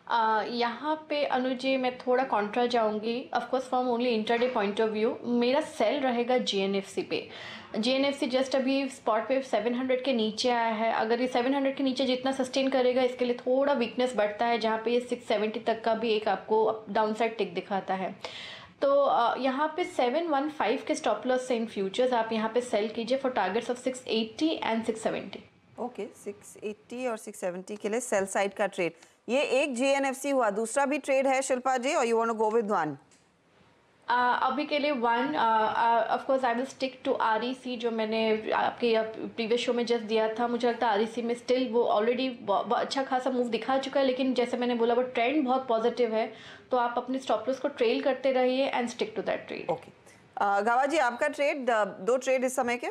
यहाँ पे अनुज जी मैं थोड़ा कॉन्ट्रा जाऊंगी। Of course from only intraday point of view मेरा सेल रहेगा जीएनएफसी पे। जीएनएफसी जस्ट अभी स्पॉट पे 700 के नीचे आया है। अगर ये 700 के नीचे जितना सस्टेन करेगा इसके लिए थोड़ा वीकनेस बढ़ता है, जहाँ पे ये 670 तक का भी एक आपको डाउन साइड टिक दिखाता है। तो यहाँ पे 715 के स्टॉप लॉस से इन फ्यूचर्स आप यहाँ पे सेल कीजिए for targets of 680 and 670। Okay 680 और 670 के लिए सेल साइड का ट्रेड। ये एक जीएनएफसी हुआ, दूसरा भी ट्रेड है शिल्पा जी, और you want to go with one? अभी के लिए one of course I will stick to REC जो मैंने आपके प्रीवियस शो में जस्ट दिया था। मुझे लगता है आरईसी में स्टिल वो ऑलरेडी अच्छा खासा मूव दिखा चुका है, लेकिन जैसे मैंने बोला वो ट्रेंड बहुत पॉजिटिव है, तो आप अपने स्टॉप लॉस को ट्रेल करते रहिए and stick to that trade. Okay Gawa ji, आपका ट्रेड, दो ट्रेड इस समय के?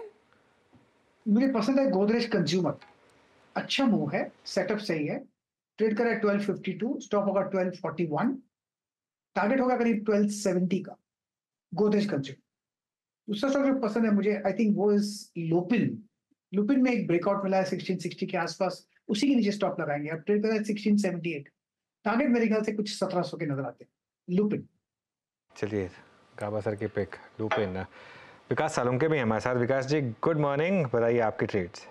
मुझे पसंद है गोदरेज कंज्यूमर, अच्छा मूव है, सेटअप सही है। ट्रेड करा 1252, स्टॉप होगा 1241, टारगेट होगा करीब 1270 का। गोदरेज कंज्यूमर। दूसरा स्टॉक जो पसंद है मुझे, आई थिंक वो इज लुपिन। लुपिन में एक ब्रेकआउट मिला है 1660 के आसपास, उसी के नीचे स्टॉप लगाएंगे। अब ट्रेड करा है 1678, टारगेट मेरे ख्याल से कुछ 1700 के नजर आते हैं लुपिन। चलिए गाबा सर की पिक लुपिन। विकास सालुंके भी हमारे साथ। विकास जी गुड मॉर्निंग, बताइए आपकी trades.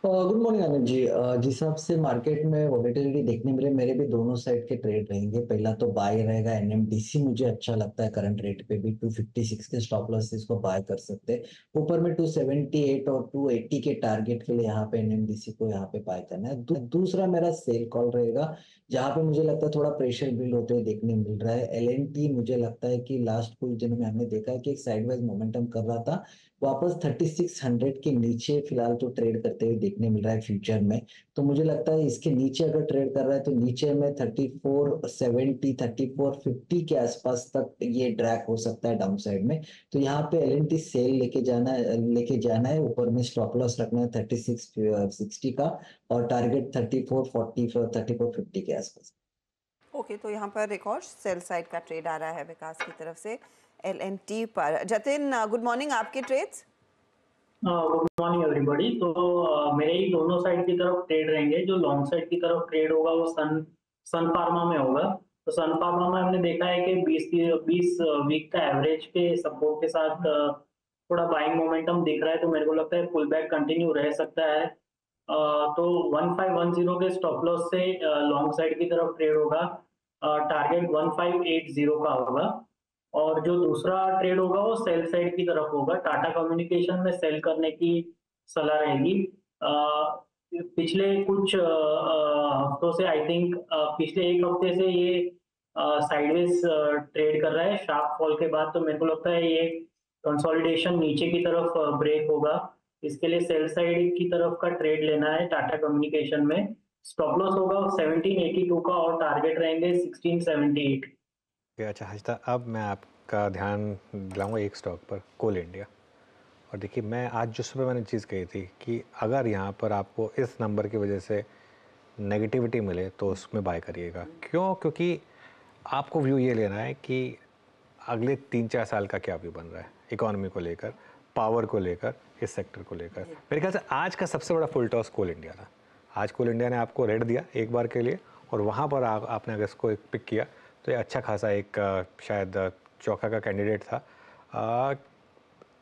Good morning Anand ji. जिस हिसाब से मार्केट में वॉलेटिलिटी देखने मिले, मेरे भी दोनों साइड के ट्रेड रहेंगे। पहला तो बाय रहेगा एनएमडीसी, मुझे अच्छा लगता है करंट रेट पे भी 256 के स्टॉप लॉस से इसको बाय कर सकते हैं। ऊपर में 278 और 280 के टारगेट के लिए यहाँ पे एनएमडीसी को यहाँ पे बाय करना है। दूसरा मेरा सेल कॉल रहेगा, जहाँ पे मुझे लगता है थोड़ा प्रेशर बिल्ड होते हुए देखने मिल रहा है। एलएनटी मुझे लगता है कि लास्ट कुछ दिनों में हमने देखा है कि एक साइडवाइज मोमेंटम कर रहा था, वापस 3600 के नीचे फिलहाल तो ट्रेड करते हुए देखने मिल रहा है फ्यूचर में। तो मुझे लगता है इसके नीचे अगर ट्रेड कर रहा है तो नीचे में 3470 3450 के आसपास तक ये ड्रैग हो सकता है डाउन साइड में। तो यहाँ पे एलएनटी सेल लेके जाना है। ऊपर में स्टॉप लॉस रखना है 3660 का, और टारगेट 3440 3450 के आसपास। ओके तो यहाँ पर एक और सेल साइड का ट्रेड आ रहा है विकास की तरफ से एलएनटी पर। जतिन गुड मॉर्निंग, आपके ट्रेड्स? Good morning everybody. तो मेरे ही दोनों साइड की तरफ ट्रेड रहेंगे। जो लॉन्ग साइड की तरफ ट्रेड होगा वो सन फार्मा में होगा। तो सन फार्मा में हमने देखा है कि 20 वीक का एवरेज पे सपोर्ट के साथ थोड़ा बाइंग मोमेंटम दिख रहा है। तो मेरे को लगता है पुल बैक कंटिन्यू रह सकता है। तो 1510 के स्टॉप लॉस से लॉन्ग साइड की तरफ ट्रेड होगा। टारगेट 1580 का होगा। और जो दूसरा ट्रेड होगा वो सेल साइड की तरफ होगा। टाटा कम्युनिकेशन में सेल करने की सलाह रहेगी। पिछले कुछ हफ्तों से आई थिंक पिछले एक हफ्ते से ये साइडवेज ट्रेड कर रहा है शार्प फॉल के बाद। तो मेरे को लगता है ये कंसोलिडेशन नीचे की तरफ ब्रेक होगा। इसके लिए सेल साइड की तरफ का ट्रेड लेना है टाटा कम्युनिकेशन में। स्टॉप लॉस होगा 1782 का और टारगेट रहेंगे 1678। अच्छा हजता, अब मैं आपका ध्यान दिलाऊंगा एक स्टॉक पर, कोल इंडिया। और देखिए मैं आज जो सुबह मैंने चीज़ कही थी कि अगर यहाँ पर आपको इस नंबर की वजह से नेगेटिविटी मिले तो उसमें बाय करिएगा। क्यों? क्योंकि आपको व्यू ये लेना है कि अगले 3-4 साल का क्या व्यू बन रहा है इकोनॉमी को लेकर, पावर को लेकर, इस सेक्टर को लेकर। मेरे ख्याल से आज का सबसे बड़ा फुल टॉस कोल इंडिया था। आज कोल इंडिया ने आपको रेड दिया एक बार के लिए, और वहाँ पर आपने अगर इसको पिक किया तो ये अच्छा खासा एक शायद चौका का कैंडिडेट था।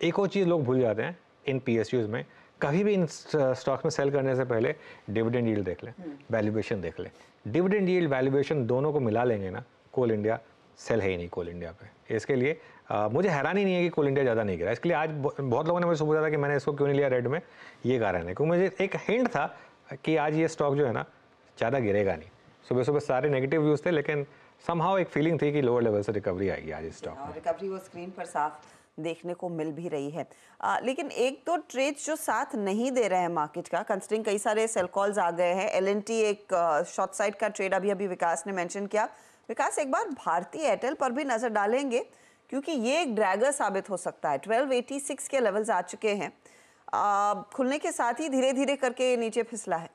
एक और चीज़ लोग भूल जाते हैं इन पीएसयूज़ में, कभी भी इन स्टॉक्स में सेल करने से पहले डिविडेंड यील्ड देख लें, वैल्यूएशन देख लें। डिविडेंड यील्ड वैल्यूएशन दोनों को मिला लेंगे ना, कोल इंडिया सेल है ही नहीं कोल इंडिया पे। इसके लिए मुझे हैरानी नहीं है कि कोल इंडिया ज़्यादा नहीं गिरा। इसके लिए आज बहुत लोगों ने मुझे पूछा था कि मैंने इसको क्यों नहीं लिया रेड में। ये कारण है क्योंकि मुझे एक हिंट था कि आज ये स्टॉक जो है ना ज़्यादा गिरेगा नहीं। सुबह सुबह सारे नेगेटिव व्यूज़ थे, लेकिन समहाउ एक फीलिंग थी कि लोअर लेवल से रिकवरी आएगी आज इस स्टॉक में। रिकवरी वो स्क्रीन पर साफ देखने को मिल भी रही है। लेकिन एक दो ट्रेड्स जो साथ नहीं दे रहे हैं मार्केट का, कंसिडरिंग कई सारे सेल कॉल्स आ गए हैं। एलएनटी एक शॉर्ट साइड का ट्रेड अभी विकास ने मेंशन किया। विकास एक बार भारतीय एयरटेल पर भी नजर डालेंगे क्योंकि ये एक ड्रैगर साबित हो सकता है। 1286 के लेवल्स आ चुके हैं, खुलने के साथ ही धीरे धीरे करके नीचे फिसला है।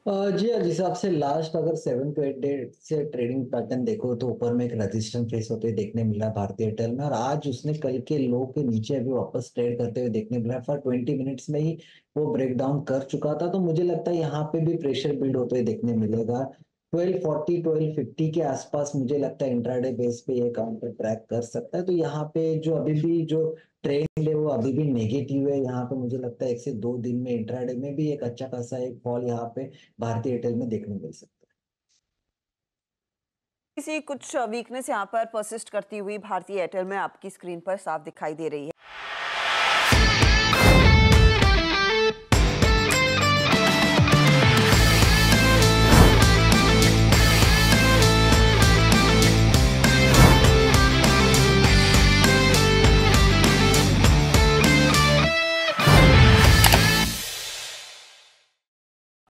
जी हाँ, जिस हिसाब से लास्ट अगर 7 to 8 डे से ट्रेडिंग पैटर्न देखो तो ऊपर में एक रेजिस्टेंस फेस होते हुए देखने मिला है भारतीय एयरटेल में, और आज उसने कल के लो के नीचे अभी वापस ट्रेड करते हुए देखने मिला है। फॉर 20 मिनट्स में ही वो ब्रेक डाउन कर चुका था। तो मुझे लगता है यहाँ पे भी प्रेशर बिल्ड होते हुए देखने मिलेगा। 1240 1250 के आसपास मुझे लगता है इंट्राडे बेस पे ये काउंटर ट्रैक कर सकता है। तो यहाँ पे जो अभी भी जो ट्रेंड है वो अभी भी नेगेटिव है। यहाँ पे मुझे लगता है 1 से 2 दिन में इंट्राडे में भी एक अच्छा खासा एक फॉल यहाँ पे भारतीय एयरटेल में देखने मिल सकता है। किसी कुछ वीकनेस यहाँ पर परसिस्ट करती हुई भारतीय एयरटेल में आपकी स्क्रीन पर साफ दिखाई दे रही है।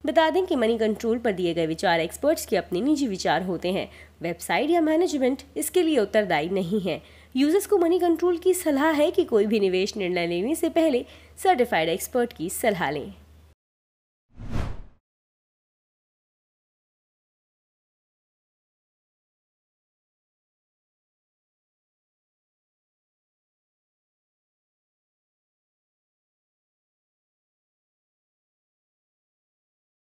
बता दें कि मनी कंट्रोल पर दिए गए विचार एक्सपर्ट्स के अपने निजी विचार होते हैं। वेबसाइट या मैनेजमेंट इसके लिए उत्तरदायी नहीं है। यूजर्स को मनी कंट्रोल की सलाह है कि कोई भी निवेश निर्णय लेने से पहले सर्टिफाइड एक्सपर्ट की सलाह लें।